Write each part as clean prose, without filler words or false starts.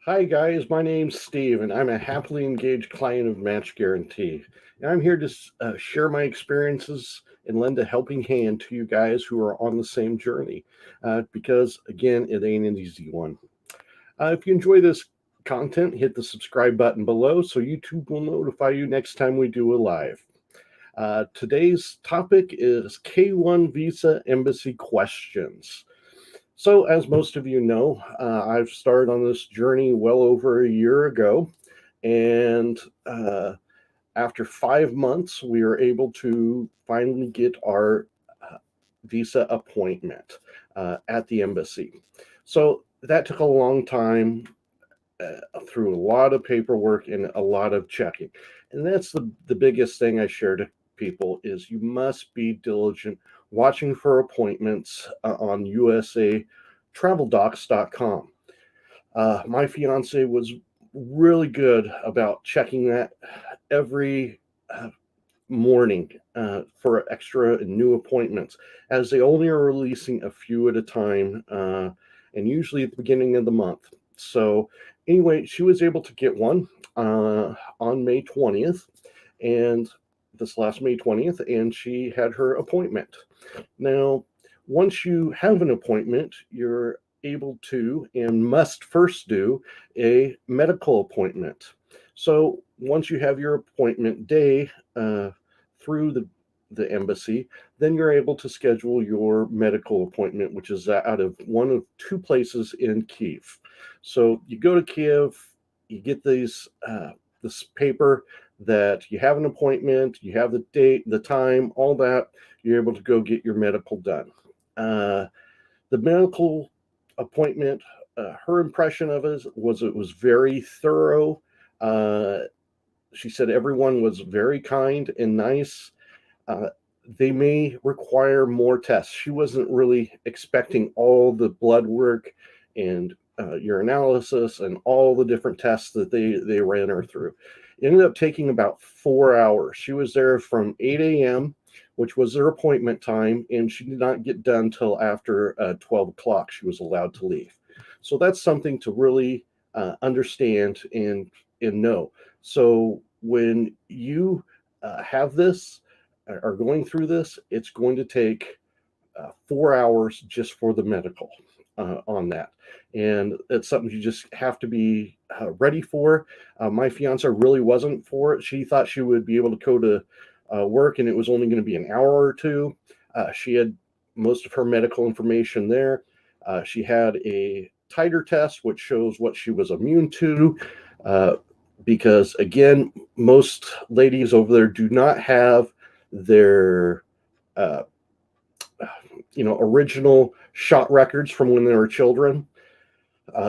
Hi, guys. My name's Steve, and I'm a happily engaged client of Match Guarantee. And I'm here to share my experiences and lend a helping hand to you guys who are on the same journey. Because, again, it ain't an easy one. If you enjoy this content, hit the subscribe button below so YouTube will notify you next time we do a live. Today's topic is K1 Visa Embassy questions. So, as most of you know, I've started on this journey well over a year ago. And after 5 months, we were able to finally get our visa appointment at the embassy. So, that took a long time through a lot of paperwork and a lot of checking. And that's the biggest thing I share to people is you must be diligent watching for appointments on usatraveldocs.com. My fiance was really good about checking that every morning for extra and new appointments, as they only are releasing a few at a time, and usually at the beginning of the month. So, anyway, she was able to get one on May 20th, and this last May 20th, and she had her appointment. Now, once you have an appointment, you're able to and must first do a medical appointment. So once you have your appointment day through the embassy, then you're able to schedule your medical appointment, which is out of one of two places in Kiev. So you go to Kiev, you get this paper that you have an appointment, you have the date, the time, all that. You're able to go get your medical done. Uh, the medical appointment, her impression of it was very thorough. Uh, she said everyone was very kind and nice. Uh, they may require more tests. She wasn't really expecting all the blood work and urinalysis and all the different tests that they ran her through. It ended up taking about 4 hours. She was there from 8 a.m., which was their appointment time, and she did not get done till after 12 o'clock. She was allowed to leave. So that's something to really understand and know. So when you have this, are going through this, it's going to take 4 hours just for the medical on that. And it's something you just have to be ready for. My fiance really wasn't for it. She thought she would be able to go to work and it was only going to be an hour or two. She had most of her medical information there. She had a titer test, which shows what she was immune to. Because again, most ladies over there do not have their uh, original shot records from when they were children.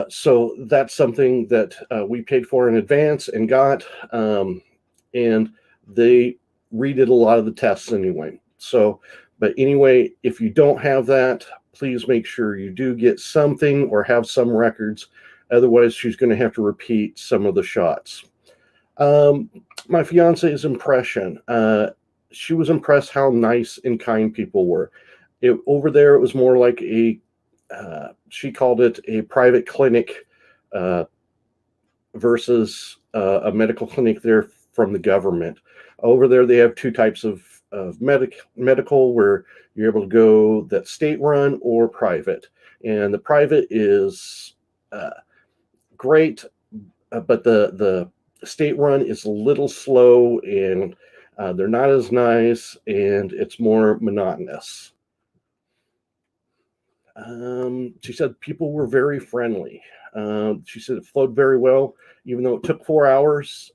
So that's something that we paid for in advance and got, and they redid a lot of the tests anyway. So, but anyway, if you don't have that, please make sure you do get something or have some records. Otherwise, she's going to have to repeat some of the shots. Um, my fiance's impression. She was impressed how nice and kind people were. Over there, it was more like she called it a private clinic uh, versus a medical clinic there from the government. Over there, they have two types of medical where you're able to go that state run or private. And the private is great, but the state run is a little slow and they're not as nice and it's more monotonous. She said people were very friendly. She said it flowed very well, even though it took 4 hours.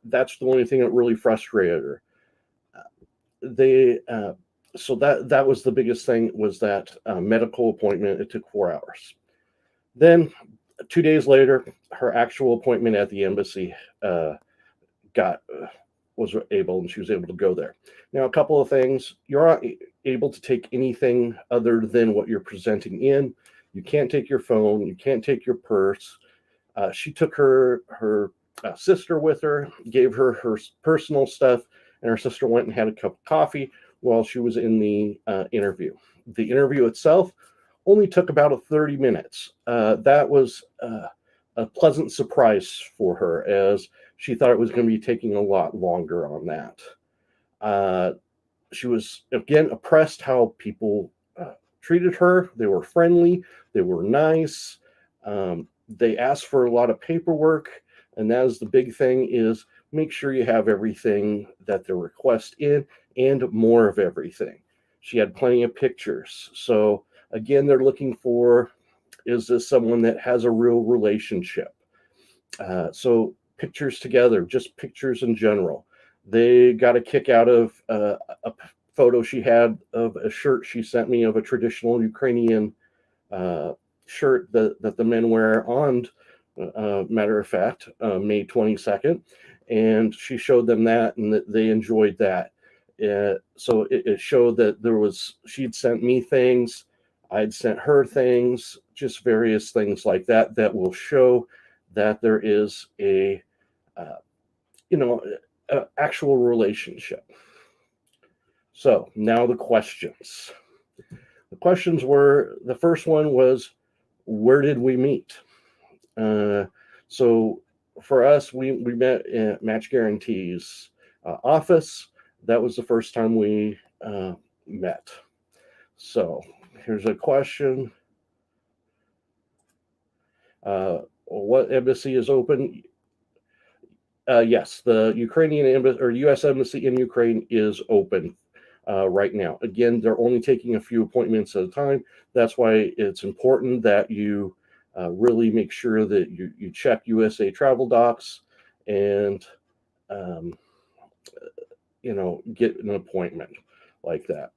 That's the only thing that really frustrated her. They so that was the biggest thing was that medical appointment. It took 4 hours. Then 2 days later, her actual appointment at the embassy got was able, and she was able to go there. Now, a couple of things: you're not able to take anything other than what you're presenting in. You can't take your phone. You can't take your purse. She took her sister with her, gave her her personal stuff, and her sister went and had a cup of coffee while she was in the interview. The interview itself only took about 30 minutes. That was a pleasant surprise for her, as she thought it was going to be taking a lot longer on that. Uh, she was again impressed how people treated her. They were friendly, they were nice. They asked for a lot of paperwork, and that is the big thing: is make sure you have everything that they request in, and more of everything. She had plenty of pictures. So again, they're looking for, is this someone that has a real relationship? So pictures together, just pictures in general. They got a kick out of a photo she had of a shirt she sent me of a traditional Ukrainian uh, shirt that the men wear on, matter of fact, May 22nd. And she showed them that, and they enjoyed that. So it showed that she'd sent me things, I'd sent her things, just various things like that, that will show that there is uh, a actual relationship. So now the questions. The questions were, the first one was, where did we meet? Uh, so for us, we met at Match Guarantees office. That was the first time we met. So here's a question. What embassy is open? Yes, the Ukrainian embassy or U.S. embassy in Ukraine is open right now. Again, they're only taking a few appointments at a time. That's why it's important that you really make sure that you check USA Travel Docs and um, get an appointment like that.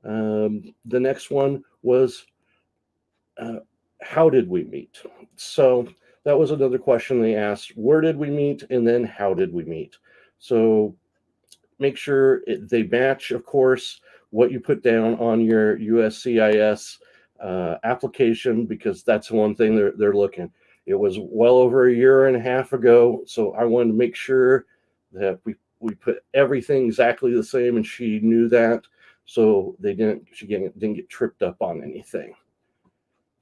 The next one was, uh, how did we meet? So that was another question they asked. Where did we meet? And then how did we meet? So make sure they match, of course, what you put down on your USCIS application, because that's one thing they're looking. It was well over a year and a half ago, so I wanted to make sure that we put everything exactly the same, and she knew that, so she didn't get tripped up on anything.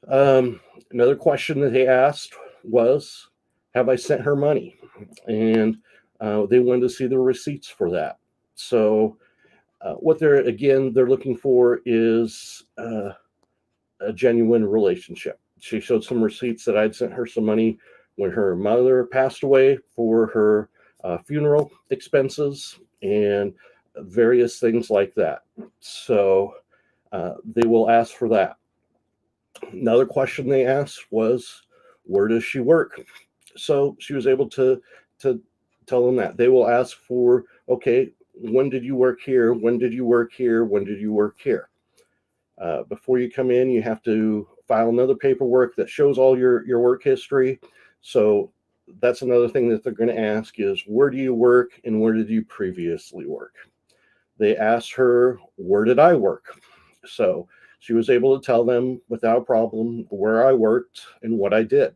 Another question that they asked was, have I sent her money? And they wanted to see the receipts for that. So what they're looking for is a genuine relationship. She showed some receipts that I'd sent her some money when her mother passed away for her funeral expenses and various things like that. So they will ask for that. Another question they asked was, where does she work? So she was able to tell them that. They will ask for, okay, when did you work here? When did you work here? When did you work here? Before you come in, you have to file another paperwork that shows all your work history. So that's another thing that they're going to ask is, where do you work and where did you previously work? They asked her, where did I work? So she was able to tell them without a problem where I worked and what I did.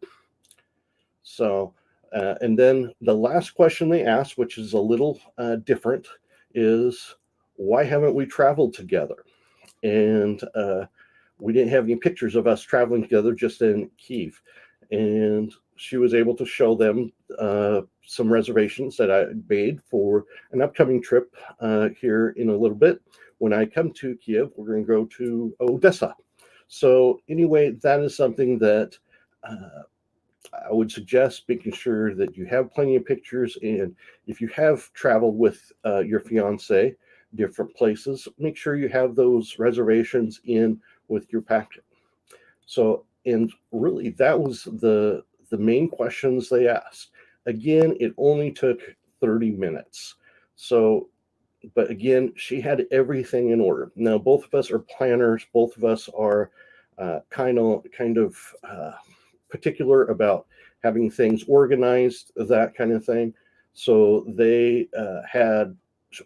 So, and then the last question they asked, which is a little different, is, why haven't we traveled together? And we didn't have any pictures of us traveling together, just in Kiev. And she was able to show them some reservations that I made for an upcoming trip here in a little bit. When I come to Kiev, we're going to go to Odessa. So anyway, that is something that I would suggest making sure that you have plenty of pictures. And if you have traveled with your fiance different places, make sure you have those reservations in with your packet. So, and really, that was the main questions they asked. Again, it only took 30 minutes. So, but again, she had everything in order. Now, both of us are planners. Both of us are kind of particular about having things organized, that kind of thing. So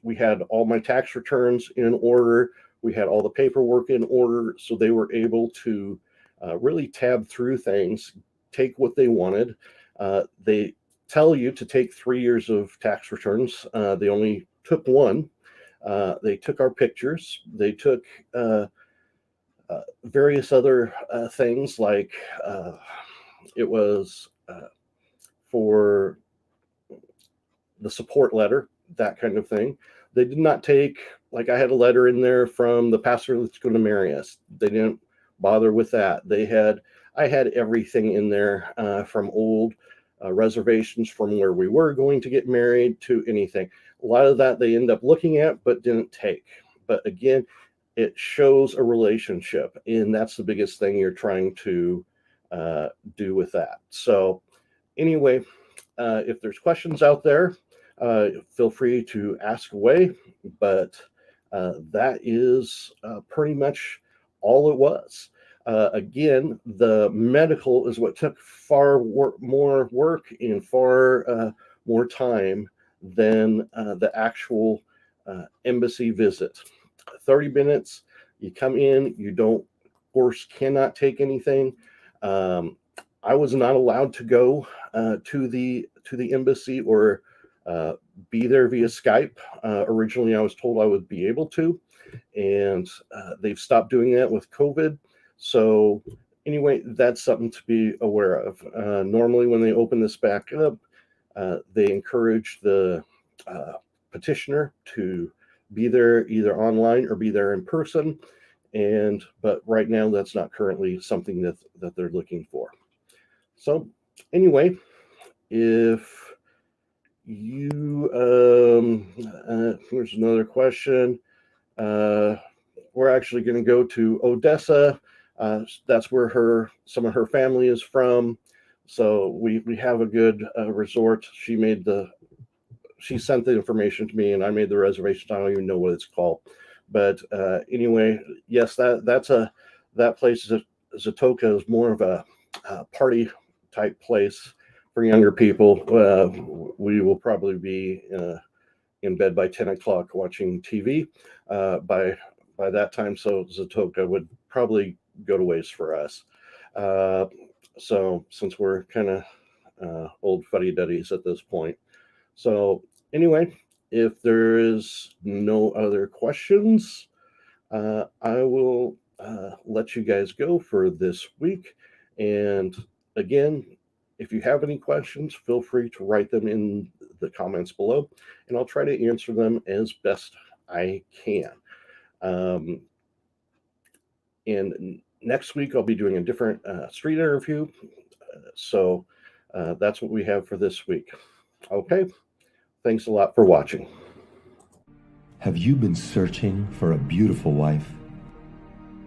we had all my tax returns in order. We had all the paperwork in order. So they were able to really tab through things, take what they wanted. They tell you to take 3 years of tax returns. They only took one. They took our pictures. They took various other things like it was for the support letter, that kind of thing. They did not take, like I had a letter in there from the pastor that's going to marry us. They didn't bother with that. I had everything in there from old reservations from where we were going to get married to anything. A lot of that they end up looking at but didn't take. But again, it shows a relationship, and that's the biggest thing you're trying to do with that. So anyway, if there's questions out there, feel free to ask away, but that is pretty much all it was. Again, the medical is what took far more work and far more time than the actual embassy visit. 30 minutes, you come in, you don't, of course, cannot take anything. I was not allowed to go to the embassy or be there via Skype. Originally, I was told I would be able to, and they've stopped doing that with COVID. So anyway, that's something to be aware of. Normally, when they open this back up, they encourage the petitioner to be there either online or be there in person. But right now, that's not currently something that they're looking for. So anyway, if you, here's another question. We're actually going to go to Odessa. That's where some of her family is from. So we have a good resort. She sent the information to me, and I made the reservation. I don't even know what it's called, but anyway, yes, that place Zatoka is more of a party type place for younger people. We will probably be in bed by 10 o'clock watching TV by that time, so Zatoka would probably go to waste for us. So since we're kind of old fuddy-duddies at this point. So anyway, if there is no other questions, I will let you guys go for this week. And again, if you have any questions, feel free to write them in the comments below, and I'll try to answer them as best I can. And next week, I'll be doing a different street interview. So that's what we have for this week. Okay. Thanks a lot for watching. Have you been searching for a beautiful wife?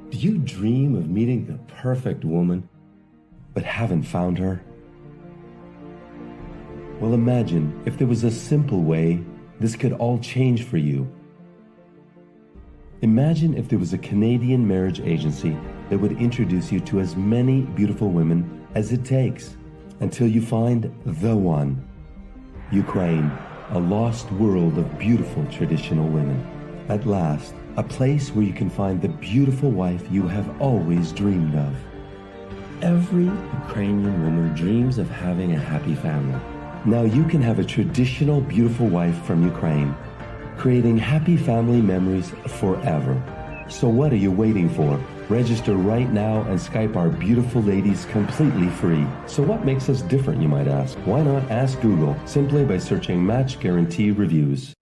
Do you dream of meeting the perfect woman, but haven't found her? Well, imagine if there was a simple way this could all change for you. Imagine if there was a Canadian marriage agency that would introduce you to as many beautiful women as it takes until you find the one. Ukraine, a lost world of beautiful traditional women. At last, a place where you can find the beautiful wife you have always dreamed of. Every Ukrainian woman dreams of having a happy family. Now you can have a traditional beautiful wife from Ukraine, creating happy family memories forever. So what are you waiting for? Register right now and Skype our beautiful ladies completely free. So what makes us different, you might ask? Why not ask Google simply by searching Match Guarantee Reviews?